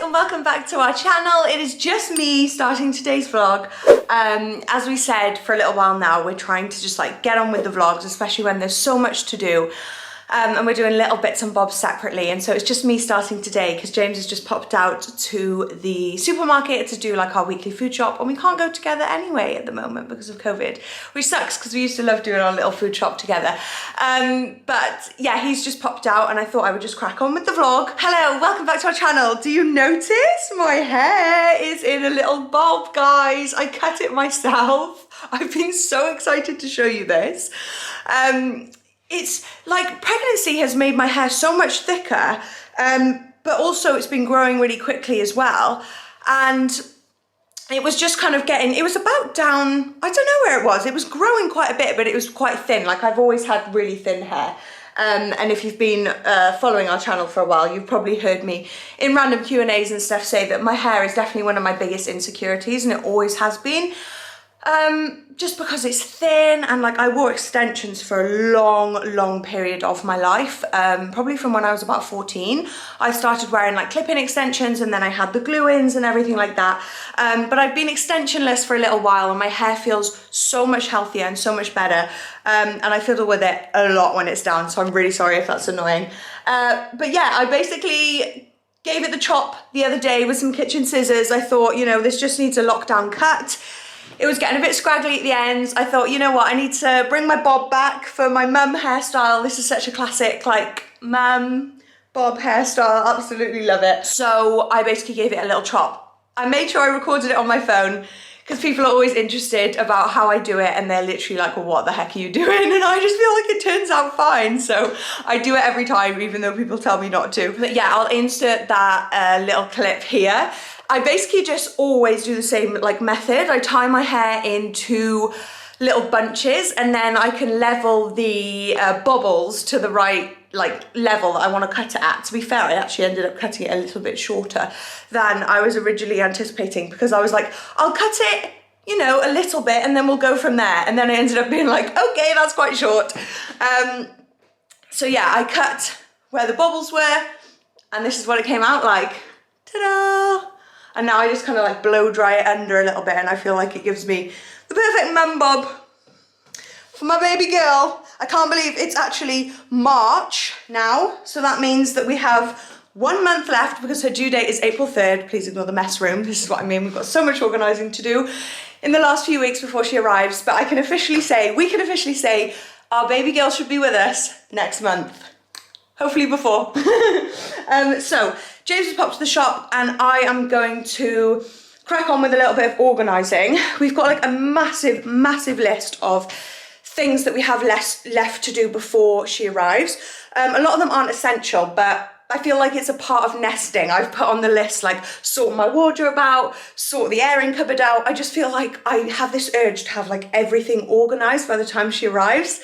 and welcome back to our channel. It is just me starting today's vlog. As we said for a little while now, we're trying to just like get on with the vlogs, especially when there's so much to do. And we're doing little bits and bobs separately, and so it's just me starting today because James has just popped out to the supermarket to do like our weekly food shop, and we can't go together anyway at the moment because of COVID, which sucks because we used to love doing our little food shop together. But yeah, he's just popped out and I thought I would just crack on with the vlog. Hello, welcome back to our channel. Do you notice my hair is in a little bob, guys? I cut it myself. I've been so excited to show you this. It's like pregnancy has made my hair so much thicker, but also it's been growing really quickly as well. And it was just kind of getting, it was about down, I don't know where it was. It was growing quite a bit, but it was quite thin. Like I've always had really thin hair. And if you've been following our channel for a while, you've probably heard me in random Q&As and stuff say that my hair is definitely one of my biggest insecurities, and it always has been. Just because it's thin, and like I wore extensions for a long period of my life, probably from when I was about 14. I started wearing like clip-in extensions, and then I had the glue-ins and everything like that. But I've been extensionless for a little while, and my hair feels so much healthier and so much better. And I fiddle with it a lot when it's down, so I'm really sorry if that's annoying. But yeah, I basically gave it the chop the other day with some kitchen scissors. I thought, you know, this just needs a lockdown cut. It was getting a bit scraggly at the ends. I thought, you know what, I need to bring my bob back for my mum hairstyle. This is such a classic, like, mum bob hairstyle. Absolutely love it. So I basically gave it a little chop. I made sure I recorded it on my phone because people are always interested about how I do it, and they're literally like, well, what the heck are you doing? And I just feel like it turns out fine. So I do it every time, even though people tell me not to. But yeah, I'll insert that little clip here. I basically just always do the same like method. I tie my hair into little bunches, and then I can level the bobbles to the right like level that I want to cut it at. To be fair, I actually ended up cutting it a little bit shorter than I was originally anticipating, because I was like, I'll cut it, you know, a little bit and then we'll go from there. And then I ended up being like, okay, that's quite short. So yeah, I cut where the bobbles were, and this is what it came out like. Ta-da! And now I just kind of like blow dry it under a little bit, and I feel like it gives me the perfect mum bob for my baby girl. I can't believe it's actually March now, so that means that we have 1 month left because her due date is April 3rd. Please ignore the mess room. This is what I mean. We've got so much organising to do in the last few weeks before she arrives, but I can officially say, we can officially say our baby girl should be with us next month. Hopefully before. So James has popped to the shop, and I am going to crack on with a little bit of organising. We've got like a massive list of things that we have left to do before she arrives. A lot of them aren't essential, but I feel like it's a part of nesting. I've put on the list like sort my wardrobe out, sort the airing cupboard out. I just feel like I have this urge to have like everything organised by the time she arrives.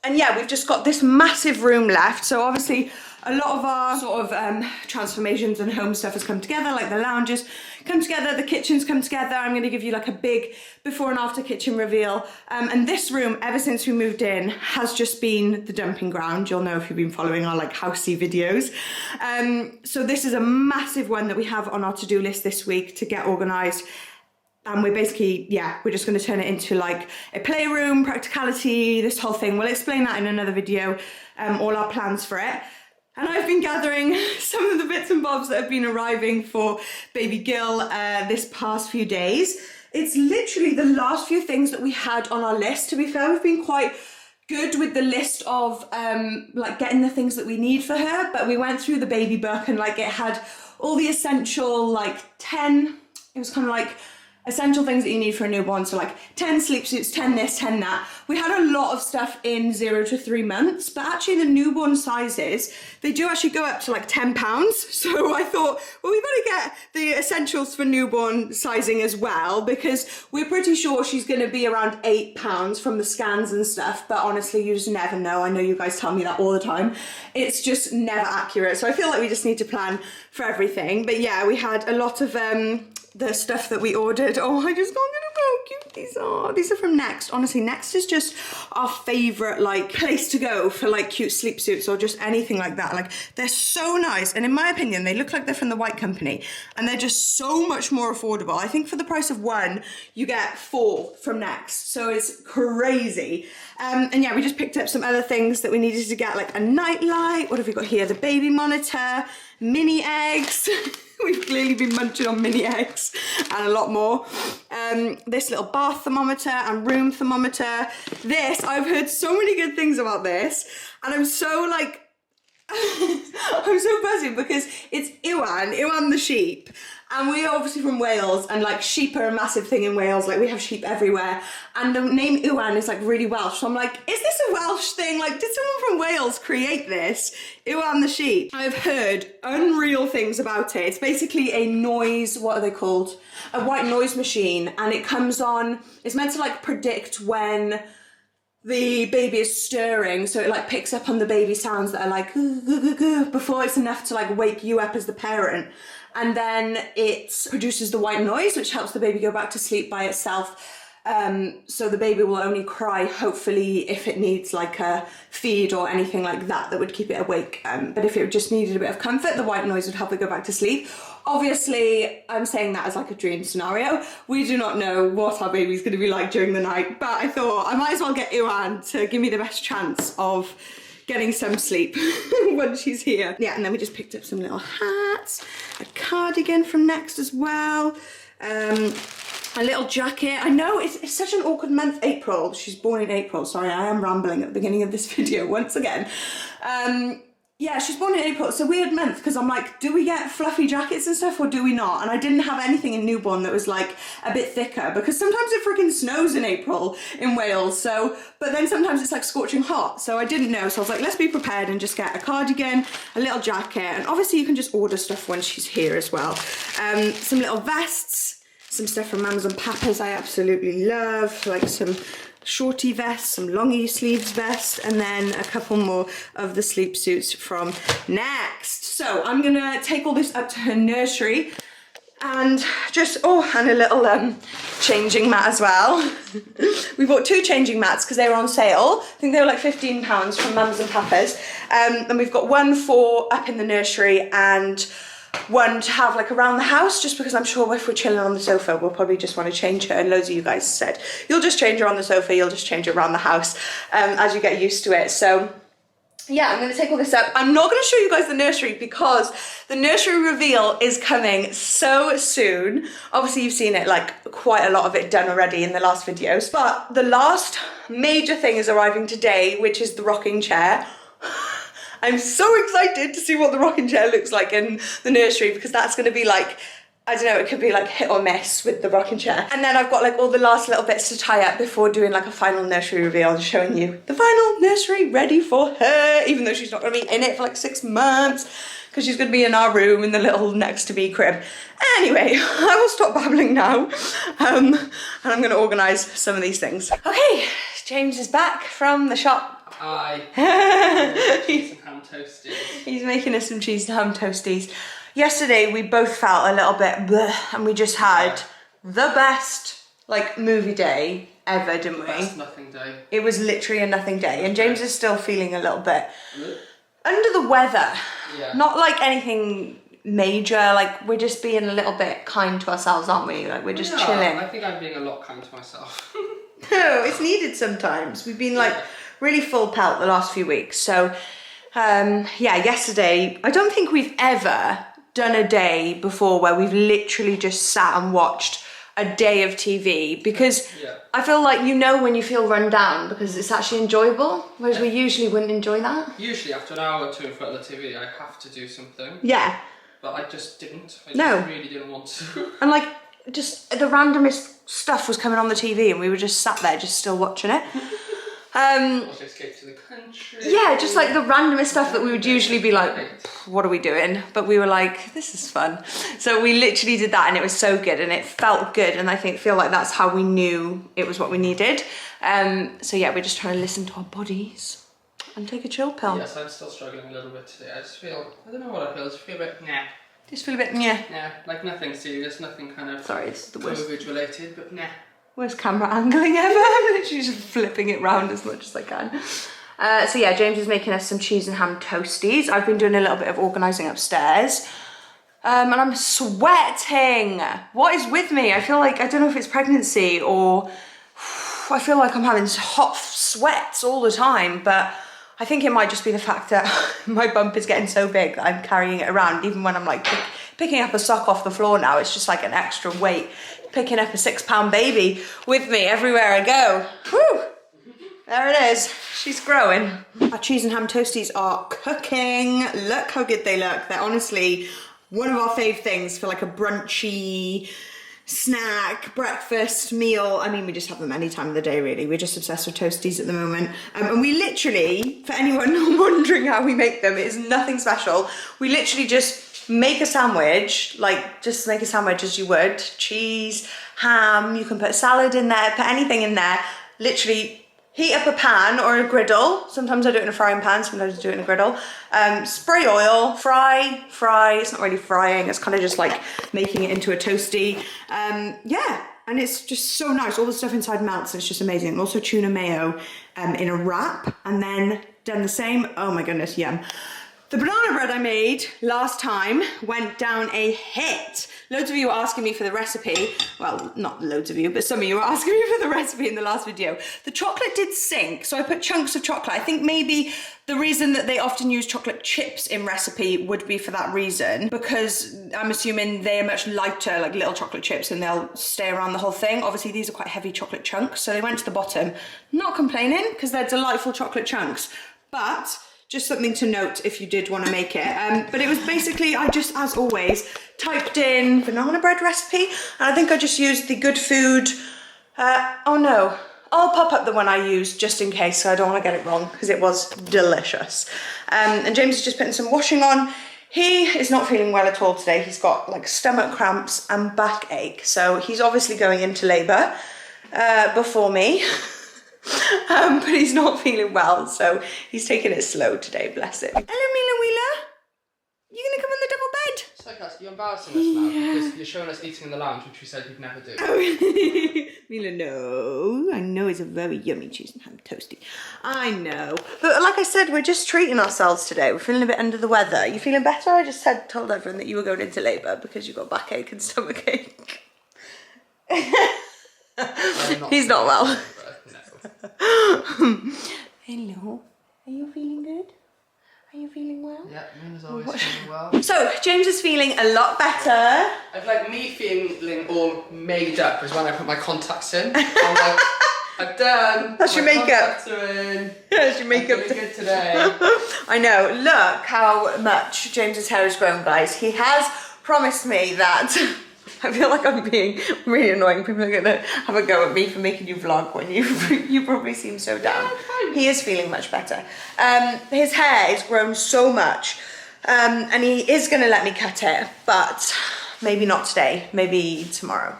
And yeah, we've just got this massive room left. So obviously a lot of our sort of transformations and home stuff has come together, like the lounges come together, the kitchens come together. I'm going to give you like a big before and after kitchen reveal. And this room, ever since we moved in, has just been the dumping ground. You'll know if you've been following our like housey videos. So this is a massive one that we have on our to-do list this week to get organised. And we're basically, yeah, we're just going to turn it into like a playroom, practicality, this whole thing. We'll explain that in another video, all our plans for it. And I've been gathering some of the bits and bobs that have been arriving for baby Gil this past few days. It's literally the last few things that we had on our list. To be fair, we've been quite good with the list of like getting the things that we need for her. But we went through the baby book, and like it had all the essential like 10, it was kind of like essential things that you need for a newborn. So like 10 sleep suits, 10 this, 10 that. We had a lot of stuff in 0 to 3 months, but actually the newborn sizes, they do actually go up to like £10. So I thought, well, we better get the essentials for newborn sizing as well, because we're pretty sure she's going to be around £8 from the scans and stuff. But honestly, you just never know. I know you guys tell me that all the time. It's just never accurate. So I feel like we just need to plan for everything. But yeah, we had a lot of the stuff that we ordered. Oh, I just can't get how cute these are. These are from Next. Honestly, Next is just our favorite like place to go for like cute sleep suits or just anything like that. Like they're so nice. And in my opinion, they look like they're from the White Company and they're just so much more affordable. I think for the price of one, you get 4 from Next. So it's crazy. And yeah, we just picked up some other things that we needed to get, like a night light. What have we got here? The baby monitor, mini eggs. We've clearly been munching on mini eggs and a lot more. This little bath thermometer and room thermometer. This, I've heard so many good things about this, and I'm so like, I'm so buzzing because it's Iwan the sheep. And we're obviously from Wales, and like sheep are a massive thing in Wales. Like we have sheep everywhere. And the name Iwan is like really Welsh. So I'm like, is this a Welsh thing? Like, did someone from Wales create this? Iwan the sheep. I've heard unreal things about it. It's basically a noise, what are they called? A white noise machine. And it comes on, it's meant to like predict when the baby is stirring, so it like picks up on the baby sounds that are like before it's enough to like wake you up as the parent, and then it produces the white noise which helps the baby go back to sleep by itself. So the baby will only cry hopefully if it needs like a feed or anything like that that would keep it awake, but if it just needed a bit of comfort, the white noise would help it go back to sleep. Obviously, I'm saying that as like a dream scenario. We do not know what our baby's going to be like during the night, but I thought I might as well get Iwan to give me the best chance of getting some sleep when she's here. Yeah, and then we just picked up some little hats, a cardigan from Next as well, a little jacket. I know it's such an awkward month, April. She's born in April. Sorry, I am rambling at the beginning of this video once again. Yeah, she's born in April. It's a weird month because I'm like, do we get fluffy jackets and stuff or do we not? And I didn't have anything in newborn that was like a bit thicker because sometimes it freaking snows in April in Wales. So, but then sometimes it's like scorching hot. So I didn't know. So I was like, let's be prepared and just get a cardigan, a little jacket. And obviously you can just order stuff when she's here as well. Some little vests, some stuff from Mums and Papas I absolutely love, like some shorty vest, some longy sleeves vest, and then a couple more of the sleep suits from Next. So I'm gonna take all this up to her nursery and just, and a little changing mat as well. We bought 2 changing mats because they were on sale. I think they were like £15 from Mums and Papas. And we've got one for up in the nursery and one to have like around the house, just because I'm sure if we're chilling on the sofa we'll probably just want to change her, and loads of you guys said you'll just change her on the sofa, you'll just change her around the house as you get used to it. So yeah, I'm going to take all this up. I'm not going to show you guys the nursery because the nursery reveal is coming so soon. Obviously you've seen it, like quite a lot of it done already in the last videos, but the last major thing is arriving today, which is the rocking chair. I'm so excited to see what the rocking chair looks like in the nursery, because that's going to be like, I don't know, it could be like hit or miss with the rocking chair. And then I've got like all the last little bits to tie up before doing like a final nursery reveal and showing you the final nursery ready for her, even though she's not going to be in it for like 6 months because she's going to be in our room in the little next to me crib. Anyway, I will stop babbling now and I'm going to organise some of these things. Okay, James is back from the shop. Hi. Cheese and ham toasties. He's making us some cheese and ham toasties. Yesterday we both felt a little bit bleh, and we just had the best like movie day ever, didn't we? Best nothing day. It was literally a nothing day, and James is still feeling a little bit under the weather. Yeah. Not like anything major, like we're just being a little bit kind to ourselves, aren't we? Like we're just chilling. I think I'm being a lot kind to myself. No, it's needed sometimes. We've been like really full pelt the last few weeks. So yeah, yesterday, I don't think we've ever done a day before where we've literally just sat and watched a day of TV, because I feel like, you know, when you feel run down because it's actually enjoyable, whereas we usually wouldn't enjoy that. Usually after an hour or 2 in front of the TV, I have to do something. Yeah. But I just didn't. I just really didn't want to. And like, just the randomest stuff was coming on the TV and we were just sat there just still watching it. Also Escape to the Country. Yeah, just like the randomest stuff that we would usually be like, what are we doing? But we were like, this is fun. So we literally did that and it was so good and it felt good, and I feel like that's how we knew it was what we needed. So yeah, we're just trying to listen to our bodies and take a chill pill. Yes, I'm still struggling a little bit today. I just feel, I don't know what I feel, I just feel a bit nah. Just feel a bit meh. Yeah, like nothing serious, nothing kind of Sorry, this is the worst. COVID related, but nah. Worst camera angling ever. I'm literally just flipping it round as much as I can. So yeah, James is making us some cheese and ham toasties. I've been doing a little bit of organising upstairs. And I'm sweating. What is with me? I feel like, I don't know if it's pregnancy or I feel like I'm having hot sweats all the time, but I think it might just be the fact that my bump is getting so big that I'm carrying it around. Even when I'm like picking up a sock off the floor now, it's just like an extra weight. Picking up a 6-pound baby with me everywhere I go. Whew. There it is. She's growing. Our cheese and ham toasties are cooking. Look how good they look. They're honestly one of our fave things for like a brunchy snack, breakfast, meal. I mean, we just have them any time of the day, really. We're just obsessed with toasties at the moment. And we literally, for anyone wondering how we make them, it is nothing special. We literally just make a sandwich, like just make a sandwich as you would. Cheese, ham, you can put salad in there, put anything in there. Literally heat up a pan or a griddle. Sometimes I do it in a frying pan, sometimes I do it in a griddle. Spray oil, fry. It's not really frying, it's kind of just like making it into a toasty. Yeah, and it's just so nice. All the stuff inside melts and it's just amazing. And also tuna mayo in a wrap and then done the same. Oh my goodness, yum. The banana bread I made last time went down a hit. Loads of you were asking me for the recipe. Well, not loads of you, but some of you were asking me for the recipe in the last video. The chocolate did sink, so I put chunks of chocolate. I think maybe the reason that they often use chocolate chips in recipe would be for that reason, because I'm assuming they're much lighter, like little chocolate chips, and they'll stay around the whole thing. Obviously, these are quite heavy chocolate chunks, so they went to the bottom. Not complaining, because they're delightful chocolate chunks, but just something to note if you did want to make it. But it was basically, I just, as always, typed in banana bread recipe, and I think I just used the Good Food, oh no, I'll pop up the one I used just in case, so I don't want to get it wrong, because it was delicious. And James is just putting some washing on. He is not feeling well at all today. He's got like stomach cramps and backache, so he's obviously going into labour before me. But he's not feeling well, so he's taking it slow today, bless him. Hello, Mila Wheeler. You gonna come on the double bed? So, Cass, you're embarrassing us now because you're showing us eating in the lounge, which we said you'd never do. Oh. Mila, no. I know it's a very yummy cheese and ham toasty. I know. But like I said, we're just treating ourselves today. We're feeling a bit under the weather. You feeling better? I just told everyone that you were going into labour because you got backache and stomachache. He's not well. Hello, are you feeling good? Are you feeling well? Yeah, Mina's always feeling well. So, James is feeling a lot better. I've like me feeling all made up is when I put my contacts in. I'm like, I've done. That's your makeup. Contacts are in. That's your makeup. I'm feeling good today. I know, look how much James's hair has grown, guys. He has promised me that. I feel like I'm being really annoying. People are gonna have a go at me for making you vlog when you probably seem so down. Yeah, he is feeling much better. His hair has grown so much, and he is gonna let me cut it, but maybe not today. Maybe tomorrow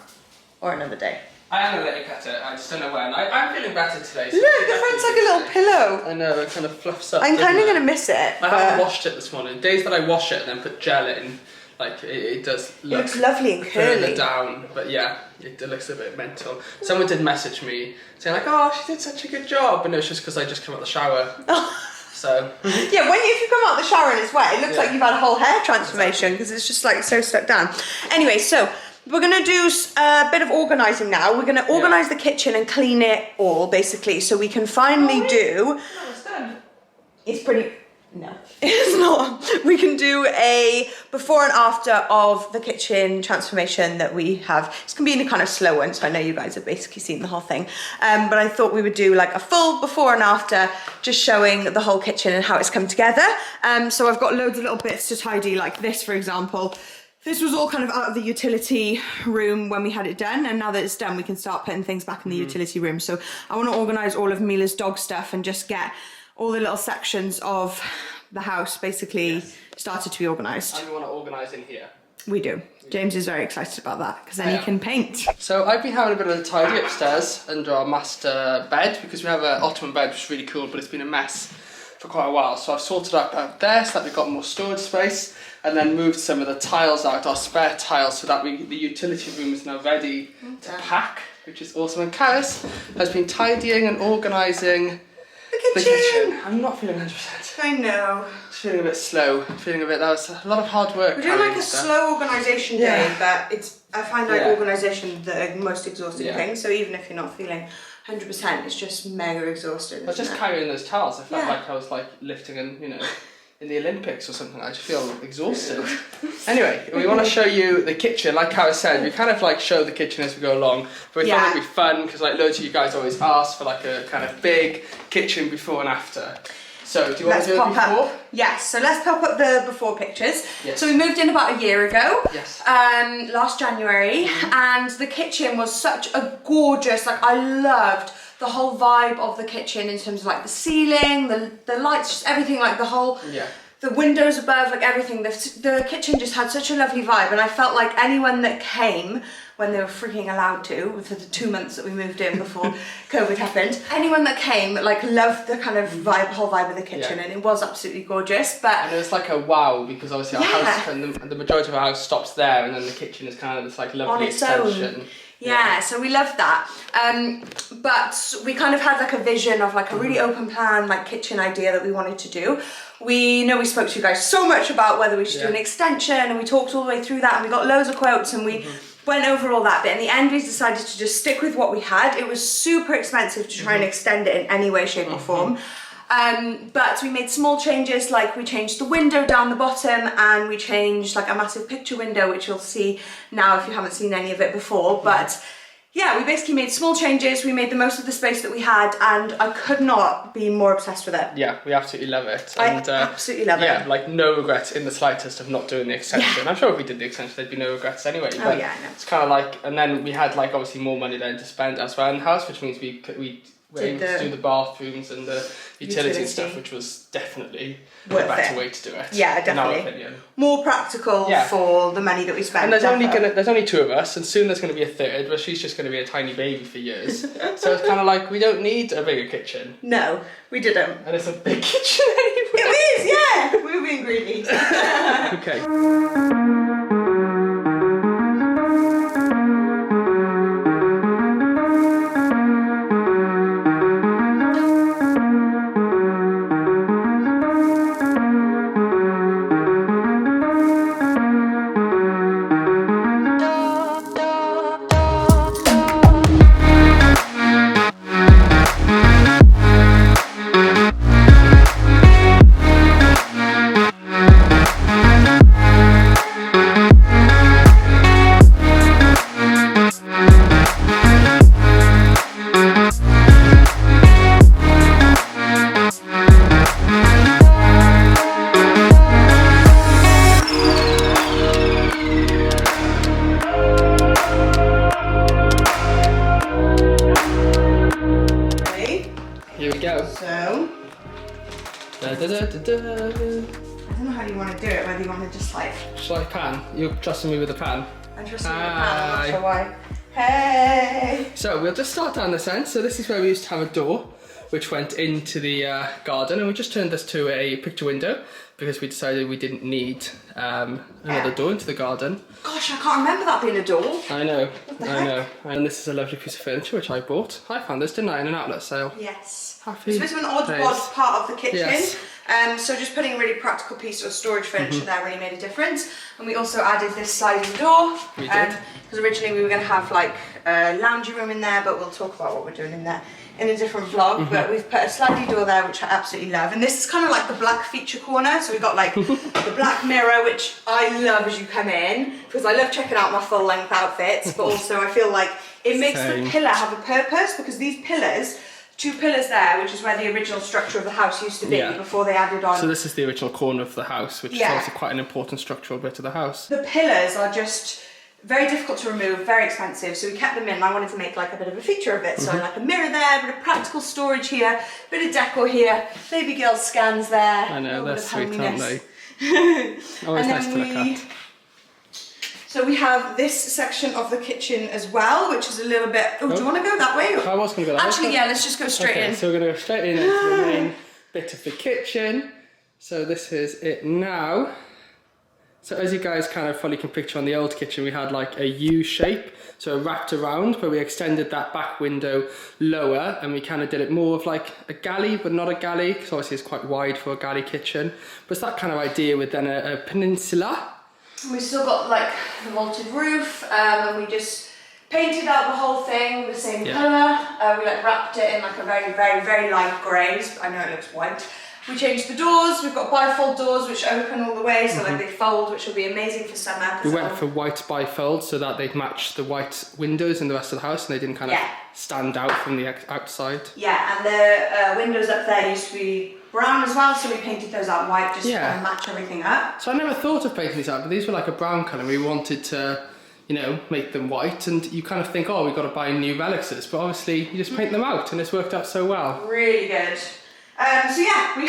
or another day. I am gonna let you cut it. I just don't know when. I'm feeling better today. So Look, the front's like a little pillow. I know, it kind of fluffs up. I'm kind of gonna miss it. I haven't washed it this morning. Days that I wash it and then put gel in. Like it does look. It looks lovely and curly. Further down, but yeah, it looks a bit mental. Someone did message me saying like, "Oh, she did such a good job," and it was just because I just came out the shower. So. Yeah, if you come out the shower and it's wet, it looks like you've had a whole hair transformation because it's just like so stuck down. Anyway, so we're gonna do a bit of organising now. We're gonna organise the kitchen and clean it all basically, so we can finally do. No, it's done. It's pretty. No, it's not. We can do a before and after of the kitchen transformation that we have. It's gonna be in a kind of slow one, so I know you guys have basically seen the whole thing. But I thought we would do like a full before and after, just showing the whole kitchen and how it's come together. So I've got loads of little bits to tidy, like this, for example. This was all kind of out of the utility room when we had it done, and now that it's done, we can start putting things back in the utility room. So I want to organise all of Mila's dog stuff and just get all the little sections of the house basically started to be organised. And we want to organise in here. We do. James is very excited about that because then he can paint. So I've been having a bit of a tidy upstairs under our master bed because we have an ottoman bed which is really cool, but it's been a mess for quite a while. So I've sorted up there so that we've got more storage space, and then moved some of the tiles out, our spare tiles, so that the utility room is now ready to pack. which is awesome. And Carys has been tidying and organising the kitchen. I'm not feeling 100%. I know. Just feeling a bit slow. That was a lot of hard work. We're doing like a slow organisation day, but I find like Yeah. organisation the most exhausting thing. So even if you're not feeling 100%, it's just mega exhausting. I was just carrying those towels. I felt like I was like lifting in the Olympics or something. I just feel exhausted. Anyway, we want to show you the kitchen. Like Carys said, we kind of like show the kitchen as we go along. But we thought it'd be fun because like loads of you guys always ask for like a kind of big kitchen before and after. So do you want to do it before? Yes, so let's pop up the before pictures. Yes. So we moved in about a year ago, Yes. Last January, and the kitchen was such a gorgeous, like I loved the whole vibe of the kitchen in terms of like the ceiling, the lights, just everything, like the whole, the windows above, like everything. The kitchen just had such a lovely vibe, and I felt like anyone that came, when they were freaking allowed to, for the 2 months that we moved in before COVID happened, anyone that came like loved the kind of whole vibe of the kitchen, and it was absolutely gorgeous. And it was like a wow, because obviously our house, and the majority of our house stops there, and then the kitchen is kind of this like lovely extension. Yeah, so we loved that. But we kind of had like a vision of like a really open plan, like kitchen idea that we wanted to do. We spoke to you guys so much about whether we should do an extension, and we talked all the way through that, and we got loads of quotes, and we went over all that. But in the end, we decided to just stick with what we had. It was super expensive to try and extend it in any way, shape or form. But we made small changes, like we changed the window down the bottom, and we changed like a massive picture window, which you'll see now if you haven't seen any of it before. But yeah, we basically made small changes. We made the most of the space that we had, and I could not be more obsessed with it. Yeah, we absolutely love it. And, I absolutely love it. Yeah, like no regrets in the slightest of not doing the extension. I'm sure if we did the extension, there'd be no regrets anyway. But I know. It's kind of like, and then we had like obviously more money then to spend elsewhere in the house, which means we were able to do the bathrooms and the utility and stuff, which was definitely a better way to do it. Yeah, definitely. In our opinion. More practical for the money that we spent. And there's only 2 of us, and soon there's going to be a third, but she's just going to be a tiny baby for years. So it's kind of like we don't need a bigger kitchen. No, we didn't. And it's a big kitchen anyway. It is, yeah. We were being greedy. Okay. I don't know how you want to do it, whether you want to just like... Shall I pan? You're trusting me with a pan? I'm trusting you with a pan, I'm not sure why. Hey! So we'll just start down this end. So this is where we used to have a door which went into the garden, and we just turned this to a picture window because we decided we didn't need another door into the garden. Gosh, I can't remember that being a door. I know, I know. And this is a lovely piece of furniture which I bought. I found this, didn't I, in an outlet sale? Yes. Happy so this is an odd part of the kitchen. Yes. So just putting a really practical piece of storage furniture there really made a difference. And we also added this sliding door. We did. Because originally we were going to have like a loungy room in there, but we'll talk about what we're doing in there in a different vlog. But we've put a sliding door there, which I absolutely love. And this is kind of like the black feature corner. So we've got like the black mirror, which I love as you come in, because I love checking out my full length outfits, but also I feel like it makes the pillar have a purpose, because these pillars, 2 pillars there, which is where the original structure of the house used to be before they added on. So this is the original corner of the house, which is obviously quite an important structural bit of the house. The pillars are just very difficult to remove, very expensive, so we kept them in. I wanted to make like a bit of a feature of it, so like a mirror there, a bit of practical storage here, a bit of decor here, baby girl scans there. I know, they're sweet, aren't they? and Always nice to look at. So we have this section of the kitchen as well, which is a little bit... Oh, do you want to go that way? I was going to go that way. Actually, yeah, let's just go straight in. So we're going to go straight in into the main bit of the kitchen. So this is it now. So as you guys kind of probably can picture on the old kitchen, we had like a U shape, so it wrapped around, but we extended that back window lower and we kind of did it more of like a galley, but not a galley, because obviously it's quite wide for a galley kitchen. But it's that kind of idea with then a peninsula. We still got like the vaulted roof, and we just painted out the whole thing the same colour. We like wrapped it in like a very, very, very light grey. I know it looks white. We changed the doors. We've got bifold doors which open all the way, so like they fold, which will be amazing for summer. We went for white bifold so that they'd match the white windows in the rest of the house and they didn't kind of stand out from the outside. Yeah, and the windows up there used to be brown as well, so we painted those out white just to kind of match everything up. So I never thought of painting these out, but these were like a brown colour. We wanted to, you know, make them white, and you kind of think, oh, we've got to buy new relics, but obviously you just paint them out and it's worked out so well. Really good. So yeah, we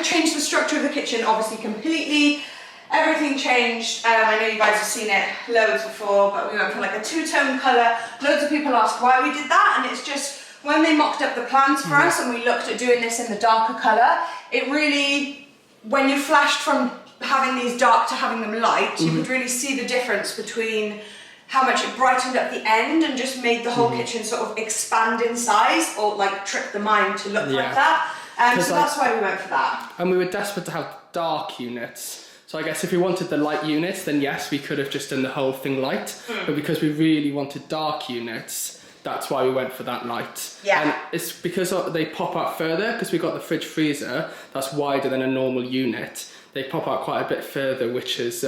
changed the structure of the kitchen, obviously completely. Everything changed. I know you guys have seen it loads before, but we went for like a two-tone colour. Loads of people ask why we did that, and it's just when they mocked up the plans for us and we looked at doing this in the darker colour, it really, when you flashed from having these dark to having them light, you could really see the difference between how much it brightened up the end and just made the whole kitchen sort of expand in size, or like trick the mind to look like that. So that's why we went for that. And we were desperate to have dark units. So I guess if we wanted the light units, then yes, we could have just done the whole thing light. But because we really wanted dark units, that's why we went for that light. Yeah. And it's because they pop out further, because we've got the fridge freezer that's wider than a normal unit. They pop out quite a bit further, which is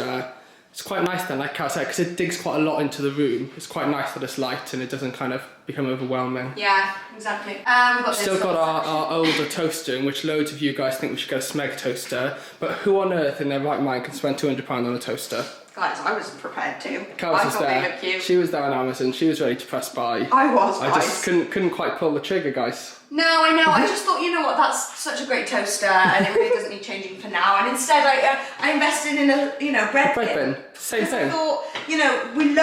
it's quite nice then, like I said, because it digs quite a lot into the room. It's quite nice that it's light and it doesn't kind of become overwhelming. Yeah, exactly. We've still got our older toaster, in which loads of you guys think we should get a Smeg toaster, but who on earth in their right mind can spend £200 on a toaster? Guys, I wasn't prepared to. Carys was there. She was there on Amazon. She was ready to press buy. I was. I just couldn't quite pull the trigger, guys. No, I know. I just thought, you know what, that's such a great toaster, and it really doesn't need changing for now. And instead, I invested in a bread bin. Same thing. I thought, you know, we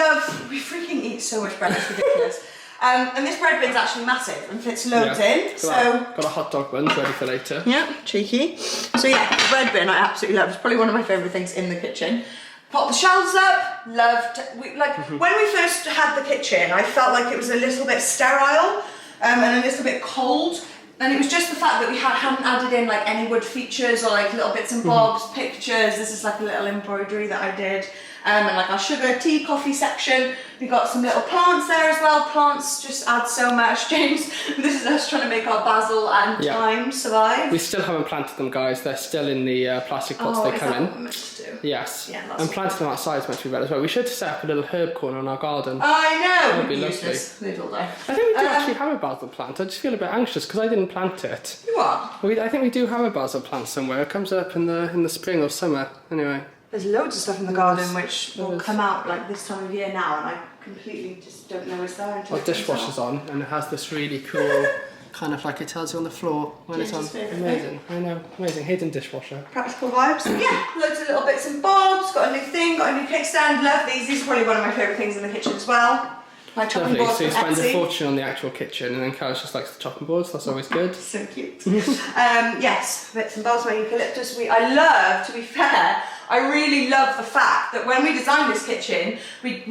freaking eat so much bread. It's ridiculous. And this bread bin's actually massive and fits loads in. Got a hot dog bun ready for later. Yeah, cheeky. So yeah, the bread bin I absolutely love. It's probably one of my favourite things in the kitchen. Pop the shelves up, loved, when we first had the kitchen, I felt like it was a little bit sterile and a little bit cold, and it was just the fact that we hadn't added in like any wood features or like little bits and bobs, pictures. This is like a little embroidery that I did, and like our sugar, tea, coffee section. We got some little plants there as well. Plants just add so much, James. This is us trying to make our basil and thyme survive. We still haven't planted them, guys. They're still in the plastic pots they come in. What we're meant to do? Yes. Yeah, and planting them outside is meant to be better as well. We should set up a little herb corner in our garden. I know. That'd be lovely. I think we do actually have a basil plant. I just feel a bit anxious because I didn't plant it. You are? I think we do have a basil plant somewhere. It comes up in the spring or summer. Anyway. There's loads of stuff in the garden which will come out like this time of year now, and I completely just don't know what's there until our dishwasher's on, and it has this really cool kind of like it tells you on the floor when it's on. Amazing. I know, amazing. Hidden dishwasher. Practical vibes. Yeah, loads of little bits and bobs. Got a new thing. Got a new kickstand. Love these. These are probably one of my favourite things in the kitchen as well. My chopping boards. So you spend a fortune on the actual kitchen, and then Carys just likes the chopping boards. That's always good. So cute. Yes, bits and bobs. My eucalyptus. I love, to be fair, I really love the fact that when we designed this kitchen, we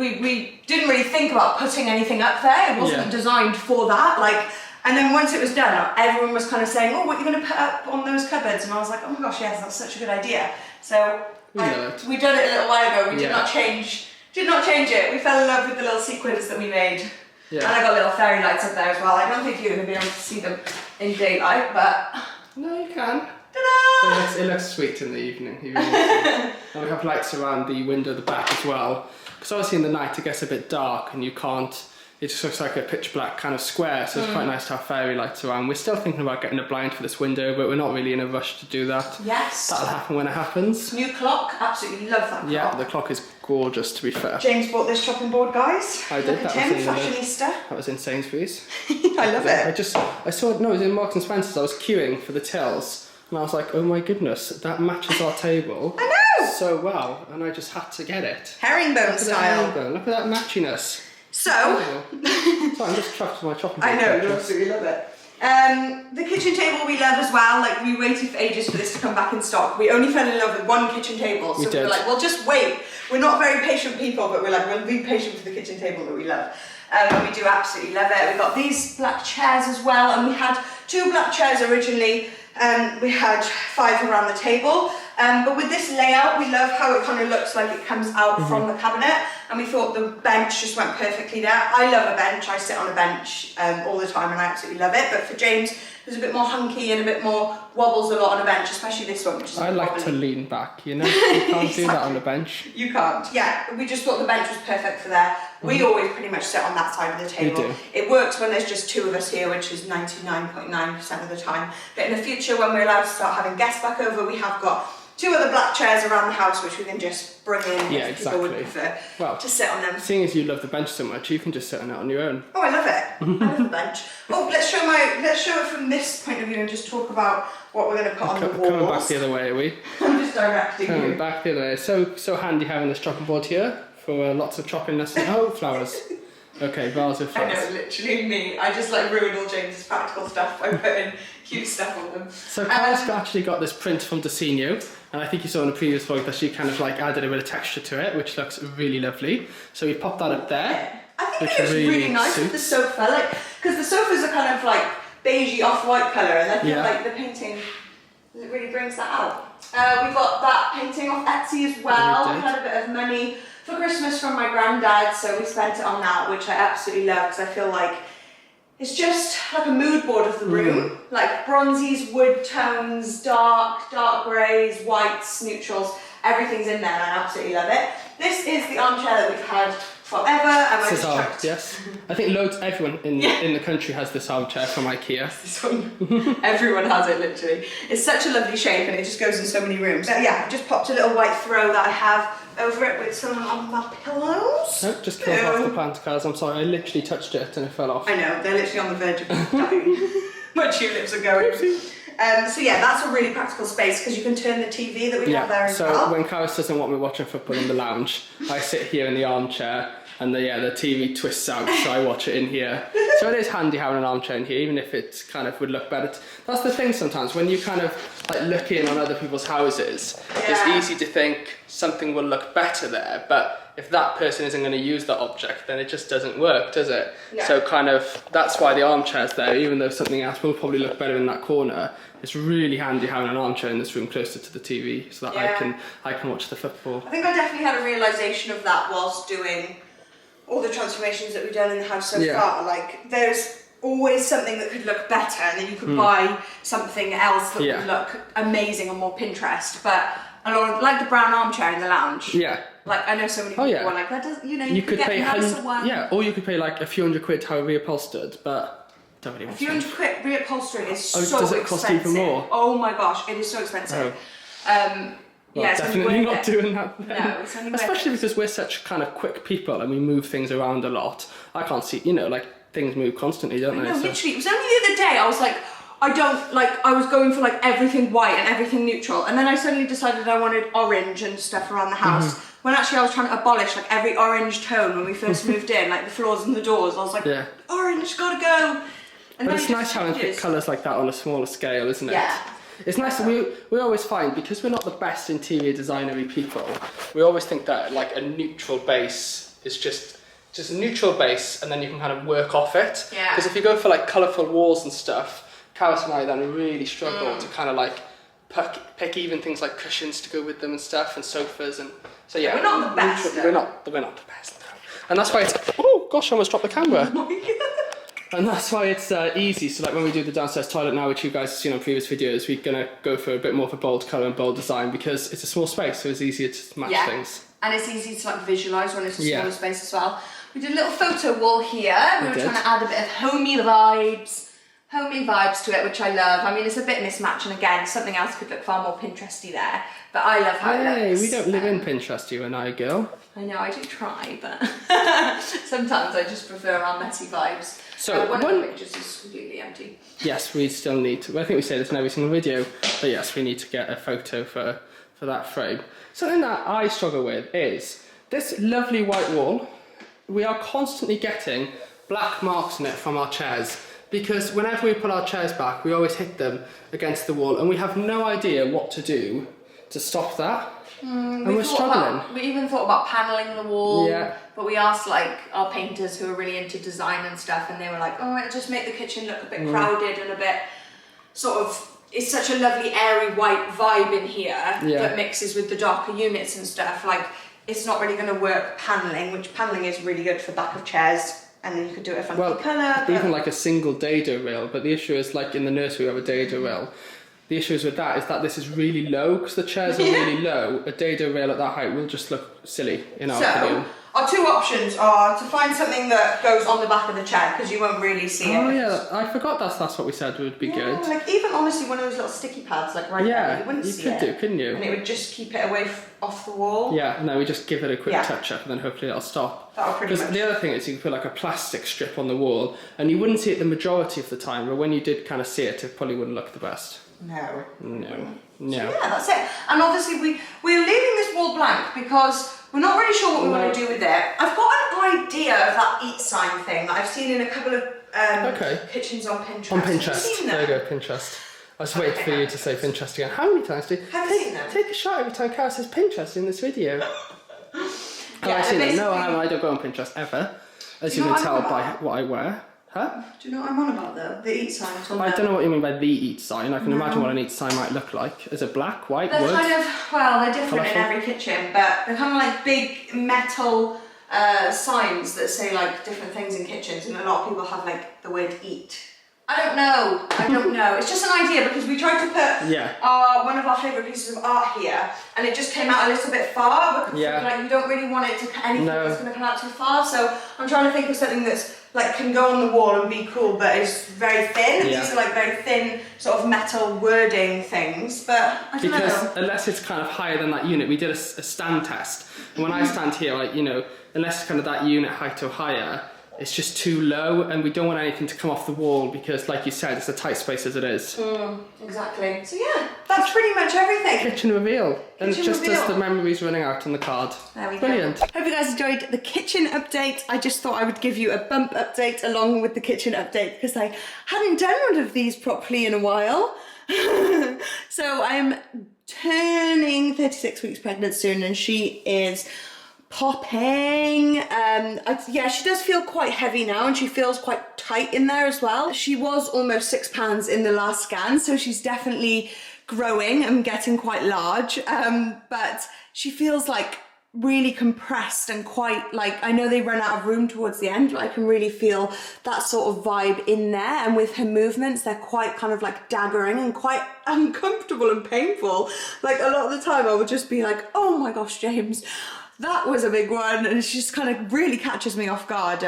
didn't really think about putting anything up there. It wasn't designed for that. And then once it was done, everyone was kind of saying, "Oh, what are you going to put up on those cupboards?" And I was like, "Oh my gosh, yes, that's such a good idea." So we done it a little while ago. We did not change it. We fell in love with the little sequins that we made. Yeah. And I got little fairy lights up there as well. I don't think you're going to be able to see them in daylight, but no, you can. Ta-da! It looks sweet in the evening. And we have lights around the window at the back as well. Because obviously in the night it gets a bit dark and you can't. It just looks like a pitch black kind of square, so it's quite nice to have fairy lights around. We're still thinking about getting a blind for this window, but we're not really in a rush to do that. Yes. That'll happen when it happens. New clock, absolutely love that clock. Yeah, the clock is gorgeous, to be fair. James bought this chopping board, guys. I did. Fashionista. That was in Sainsbury's. I love it. I saw it. No, it was in Marks and Spencer's. I was queuing for the tills, and I was like, "Oh my goodness, that matches our table." I know. So well, and I just had to get it. Herringbone style. Look at that matchiness. So, Sorry, I'm just chuffed with my chopping board. I know, you absolutely love it. The kitchen table we love as well. Like, we waited for ages for this to come back in stock. We only fell in love with one kitchen table, so we were like, well, just wait. We're not very patient people, but we're like, we'll be patient for the kitchen table that we love. And we do absolutely love it. We got these black chairs as well, and we had 2 black chairs originally. We had 5 around the table. But with this layout, we love how it kind of looks like it comes out from the cabinet, and we thought the bench just went perfectly there. I love a bench. I sit on a bench all the time, and I absolutely love it. But for James, who's a bit more hunky and a bit more wobbles a lot on a bench, especially this one, which is I like wobbly. to lean back, you know? You can't Exactly. do that on a bench. You can't. Yeah, we just thought the bench was perfect for there. We always pretty much sit on that side of the table. We do. It works when there's just 2 of us here, which is 99.9% of the time. But in the future, when we're allowed to start having guests back over, we have got 2 other black chairs around the house, which we can just bring in if people would prefer to sit on them. Seeing as you love the bench so much, you can just sit on it on your own. Oh, I love it. I love the bench. Oh, let's show it from this point of view and just talk about what we're going to put on the walls. Coming back the other way, are we? I'm just directing Coming you. back the other way. So handy having this chopping board here for lots of chopping lessons. Oh, flowers. Okay, vase of flowers. I know, literally me. I just like ruin all James's practical stuff by putting cute stuff on them. So Carys actually got this print from Decino, and I think you saw in the previous vlog that she kind of like added a bit of texture to it, which looks really lovely. So we popped that up there. I think it looks really nice with the sofa, like, because the sofas are kind of like beigey off-white colour, and I feel like the painting really brings that out. We got that painting off Etsy as well. We had a bit of money for Christmas from my granddad, so we spent it on that, which I absolutely love, because I feel like it's just like a mood board of the room, like bronzies, wood tones, dark greys, whites, neutrals, everything's in there, and I absolutely love it. This is the armchair that we've had forever, and I just chucked. Yes, I think everyone in the country has this armchair from IKEA. This one, everyone has it literally. It's such a lovely shape, and it just goes in so many rooms. But yeah, I've just popped a little white throw that I have over it with some on my pillows. No, just came off the plant, Carys. I'm sorry, I literally touched it and it fell off. I know, they're literally on the verge of dying. My tulips are going. So yeah, that's a really practical space because you can turn the TV that we have there as well. So when Carys doesn't want me watching football in the lounge, I sit here in the armchair and the TV twists out, so I watch it in here. So it is handy having an armchair in here, even if it kind of would look better. That's the thing sometimes, when you kind of like look in on other people's houses, it's easy to think something will look better there, but if that person isn't going to use that object, then it just doesn't work, does it? Yeah. So kind of, that's why the armchair's there, even though something else will probably look better in that corner. It's really handy having an armchair in this room closer to the TV, so that I can watch the football. I think I definitely had a realisation of that whilst doing all the transformations that we've done in the house so far. Like, there's always something that could look better, and then you could buy something else that would look amazing on more Pinterest. But a lot of, like the brown armchair in the lounge. Yeah. Like, I know so many people are like, that does, you could get nicer one. Yeah, or you could pay like a few £100 to have it reupholstered, but don't really want to. A few £100 reupholstering is so expensive. Does it cost even more? Oh my gosh, it is so expensive. Well, definitely not doing that then. No, it's only especially because we're such kind of quick people and we move things around a lot. I can't see, like things move constantly, don't they? No, literally, it was only the other day I was like, I was going for like everything white and everything neutral, and then I suddenly decided I wanted orange and stuff around the house, when actually I was trying to abolish like every orange tone when we first moved in, like the floors and the doors. I was like, orange, gotta go. And but it's nice having colours like that on a smaller scale, isn't it? Yeah. It's nice, we always find, because we're not the best interior designery people, we always think that like a neutral base is just a neutral base, and then you can kind of work off it. Yeah. Because if you go for like colourful walls and stuff, Carys and I then really struggle to kind of like pick even things like cushions to go with them and stuff, and sofas, and so yeah. We're not the best. We're not the best. No. And that's why it's, oh gosh, I almost dropped the camera. And that's why it's easy. So like when we do the downstairs toilet now, which you guys have seen on previous videos, we're going to go for a bit more of a bold colour and bold design, because it's a small space, so it's easier to match things. And it's easy to like visualise when it's a smaller space as well. We did a little photo wall here. We were trying to add a bit of homey vibes to it, which I love. I mean, it's a bit mismatched, and again, something else could look far more Pinteresty there, but I love how it looks. Hey, we don't live in Pinterest, you and I, girl. I know, I do try, but sometimes I just prefer our messy vibes. So one of the pictures is completely empty. Yes, we still need to, I think we say this in every single video, but yes, we need to get a photo for that frame. Something that I struggle with is this lovely white wall. We are constantly getting black marks on it from our chairs. because whenever we put our chairs back, we always hit them against the wall, and we have no idea what to do to stop that. And we're struggling. We even thought about paneling the wall. Yeah. But we asked like our painters who are really into design and stuff, and they were like, oh, it'll just make the kitchen look a bit crowded and a bit sort of, it's such a lovely airy white vibe in here that mixes with the darker units and stuff. Like, it's not really going to work paneling, which paneling is really good for back of chairs. And then you could do it a funky colour. Even like a single dado rail, but the issue is like in the nursery we have a dado rail. The issue is with that is that this is really low, because the chairs are really low. A dado rail at that height will just look silly in our opinion. Our two options are to find something that goes on the back of the chair, because you won't really see it. Oh yeah, I forgot that's what we said would be good. Like even honestly one of those little sticky pads like right there, you wouldn't see it. You could do, couldn't you? And it would just keep it away off the wall. Yeah, no, we just give it a quick touch up and then hopefully it'll stop. That'll pretty much. The other thing is you can put like a plastic strip on the wall and you wouldn't see it the majority of the time, but when you did kind of see it, it probably wouldn't look the best. No. No. So yeah, that's it. And obviously we're leaving this wall blank because we're not really sure what we want to do with it. I've got an idea of that eat sign thing that I've seen in a couple of kitchens on Pinterest. On Pinterest. There you go, Pinterest. I was waiting for you to say Pinterest again. How many times have you seen them? Take a shot every time Carys says Pinterest in this video. I've seen it. No, I don't go on Pinterest ever. As you can tell by what I wear. Huh? Do you know what I'm on about though? The eat sign. I don't know what you mean by the eat sign. I can imagine what an eat sign might look like. Is it black, white, wood? They're different in every kitchen, but they're kind of like big metal signs that say like different things in kitchens, and a lot of people have like the word eat. I don't know. It's just an idea because we tried to put one of our favourite pieces of art here, and it just came out a little bit far because like you don't really want it to anything that's going to come out too far. So I'm trying to think of something that's like can go on the wall and be cool, but is very thin. These are like very thin sort of metal wording things, but I don't know. Because unless it's kind of higher than that unit, we did a stand test, and when I stand here, like unless it's kind of that unit height or higher, it's just too low, and we don't want anything to come off the wall because, like you said, it's a tight space as it is. Exactly. So yeah, that's pretty much everything. Kitchen reveal. And just as the memories running out on the card. There we Brilliant. go. Hope you guys enjoyed the kitchen update. I just thought I would give you a bump update along with the kitchen update because I hadn't done one of these properly in a while. So I'm turning 36 weeks pregnant soon, and she is popping. Yeah, she does feel quite heavy now, and she feels quite tight in there as well. She was almost 6 pounds in the last scan, so she's definitely growing and getting quite large, but she feels like really compressed and quite like, I know they run out of room towards the end, but I can really feel that sort of vibe in there. And with her movements, they're quite kind of like daggering and quite uncomfortable and painful. Like a lot of the time I would just be like, oh my gosh, James, that was a big one, and she just kind of really catches me off guard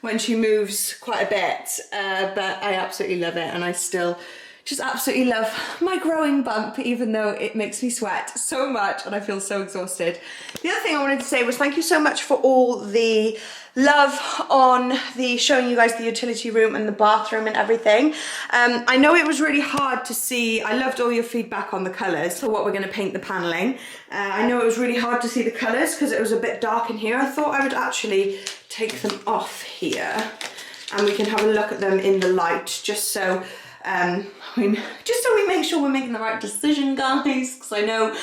when she moves quite a bit, but I absolutely love it, and I still just absolutely love my growing bump, even though it makes me sweat so much and I feel so exhausted. The other thing I wanted to say was thank you so much for all the love on the showing you guys the utility room and the bathroom and everything. I know it was really hard to see. I loved all your feedback on the colours for what we're going to paint the panelling. I know it was really hard to see the colours because it was a bit dark in here. I thought I would actually take them off here and we can have a look at them in the light, just so we make sure we're making the right decision, guys, because I know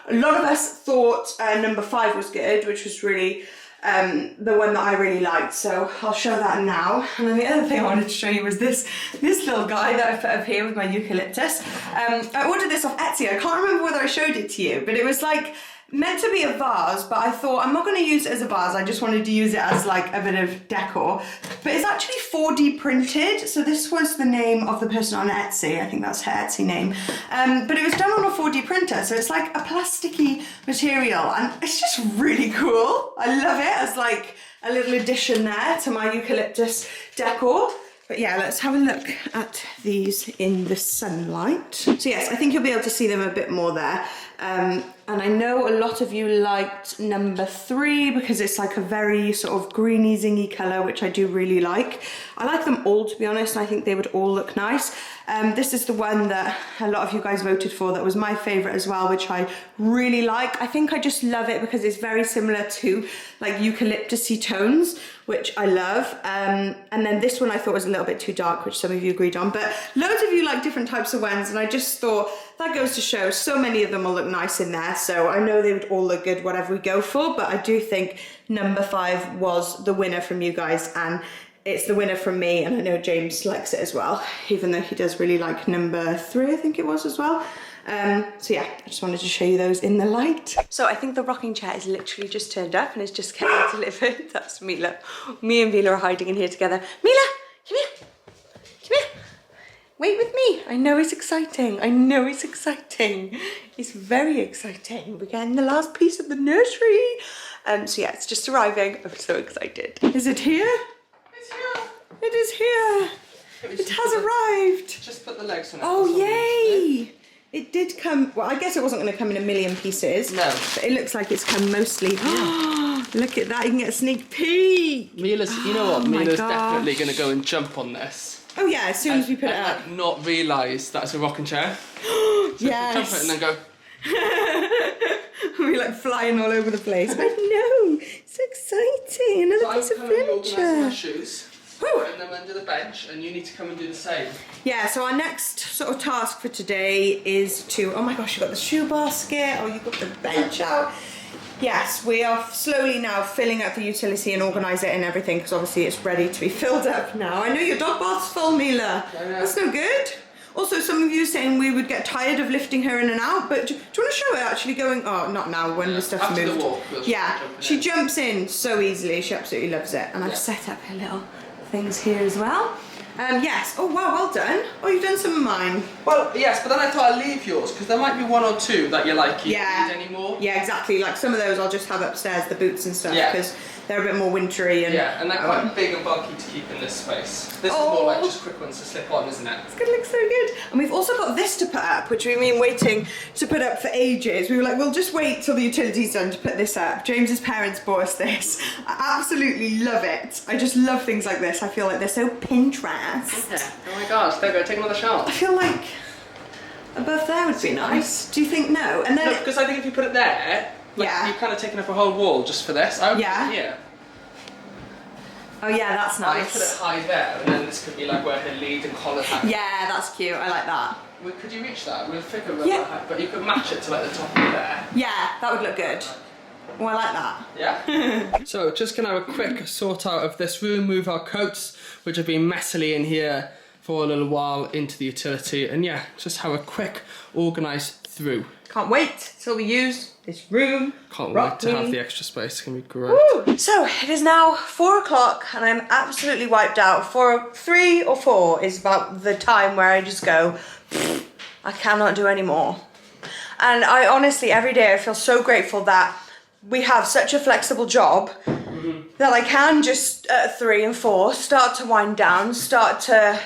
a lot of us thought number 5 was good, which was really the one that I really liked, so I'll show that now. And then the other thing I wanted to show you was this little guy that I put up here with my eucalyptus. I ordered this off Etsy. I can't remember whether I showed it to you, but it was like meant to be a vase, but I thought I'm not going to use it as a vase. I just wanted to use it as like a bit of decor. But it's actually 4D printed. So this was the name of the person on Etsy. I think that's her Etsy name. But it was done on a 4D printer. So it's like a plasticky material, and it's just really cool. I love it as like a little addition there to my eucalyptus decor. But yeah, let's have a look at these in the sunlight. So yes, I think you'll be able to see them a bit more there. And I know a lot of you liked number 3 because it's like a very sort of greeny zingy colour, which I do really like. I like them all, to be honest, and I think they would all look nice. This is the one that a lot of you guys voted for that was my favourite as well, which I really like. I think I just love it because it's very similar to like eucalyptus-y tones, which I love. And then this one I thought was a little bit too dark, which some of you agreed on, but loads of you like different types of wands, and I just thought that goes to show so many of them will look nice in there. So I know they would all look good whatever we go for, but I do think number 5 was the winner from you guys, and it's the winner from me, and I know James likes it as well, even though he does really like number 3, I think it was as well. So yeah, I just wanted to show you those in the light. So I think the rocking chair is literally just turned up and it's just getting delivered. That's Mila. Me and Mila are hiding in here together. Mila, come here. Come here. Wait with me. I know it's exciting. I know it's exciting. It's very exciting. We're getting the last piece of the nursery. So yeah, it's just arriving. I'm so excited. Is it here? It's here. It is here. It has arrived. Just put the legs on it. Oh, yay. It did come, well, I guess it wasn't going to come in a million pieces. No. But it looks like it's come mostly. Look at that, you can get a sneak peek. Mila's, you know what, Mila's definitely going to go and jump on this. Oh yeah, as soon as we put it up. And not realise that's a rocking chair. Yes. Jump it and then go. We're like flying all over the place. I know, it's exciting. Another piece of furniture. My shoes. And then under the bench, and you need to come and do the same. Yeah, so our next sort of task for today is to, oh my gosh, you've got the shoe basket, oh, you've got the bench out. Yes, we are slowly now filling up the utility and organise it and everything, because obviously it's ready to be filled up now. I know your dog bath's full, Mila. That's no good. Also, some of you saying we would get tired of lifting her in and out, but do you want to show her actually going, oh, not now, when the stuff's after moved. The walk, yeah, she jumps in so easily, she absolutely loves it. And I've set up her little things here as well. Yes, oh wow, well done. Oh, you've done some of mine. Well, yes, but then I thought I'd leave yours, because there might be 1 or 2 that you like you don't need anymore. Yeah, exactly, like some of those I'll just have upstairs, the boots and stuff, because they're a bit more wintry. And yeah, and they're quite big and bulky to keep in this space. This is more like just quick ones to slip on, isn't it? It's gonna look so good. And we've also got this to put up, which we've been waiting to put up for ages. We were like, we'll just wait till the utility's done to put this up. James's parents bought us this. I absolutely love it. I just love things like this. I feel like they're so Pinterest. Okay. Oh my gosh, there we go, take another shot. I feel like above there would be nice. Do you think no? And then no, because I think if you put it there, like, you've kind of taken up a whole wall just for this. I would put it here. Oh yeah, that's nice. I would put it high there, and then this could be like where her lead and collar hang. Yeah, that's cute. I like that. Could you reach that? We'll figure out that, but you could match it to like the top of there. Yeah, that would look good. Oh, I like that. Yeah. So just gonna have a quick sort out of this room, move our coats, which have been messily in here for a little while, into the utility, and yeah, just have a quick organise through. Can't wait till we use this room. Can't wait to have the extra space, it's gonna be great. Woo. So it is now 4 o'clock and I'm absolutely wiped out. 3 or 4 is about the time where I just go, I cannot do any more. And I honestly, every day I feel so grateful that we have such a flexible job that I can just at 3 and 4 start to wind down, start to,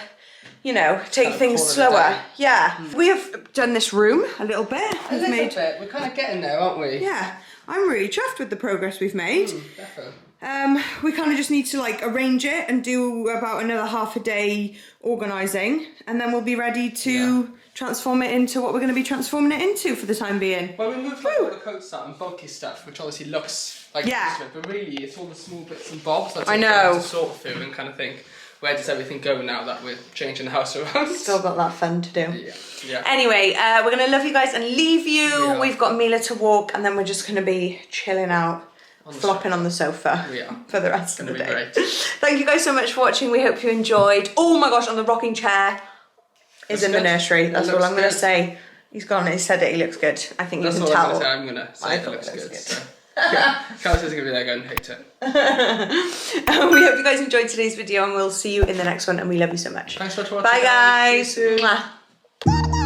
you know, take things slower. Yeah. We have done this room a little bit. We're kind of getting there, aren't we? Yeah. I'm really chuffed with the progress we've made. Definitely. We kind of just need to like arrange it and do about another half a day organising, and then we'll be ready to transform it into what we're going to be transforming it into for the time being. Well, we moved like all the coats out and bulky stuff, which obviously looks like but really it's all the small bits and bobs that I know to sort through and kind of think, where does everything go now that we're changing the house around? Still got that fun to do. Yeah. Anyway, we're going to love you guys and leave you. We've got Mila to walk, and then we're just going to be chilling out, flopping on the sofa for the rest of the day. Great. Thank you guys so much for watching. We hope you enjoyed. Oh my gosh, and the rocking chair is in the nursery. That's all I'm going to say. He's gone. He said it. He looks good. I think you can tell. I'm going to say it looks good. So. Yeah, Carys is going to be there going, hate it. We hope you guys enjoyed today's video, and we'll see you in the next one, and we love you so much. Thanks for watching. Bye guys. See you soon. Mwah.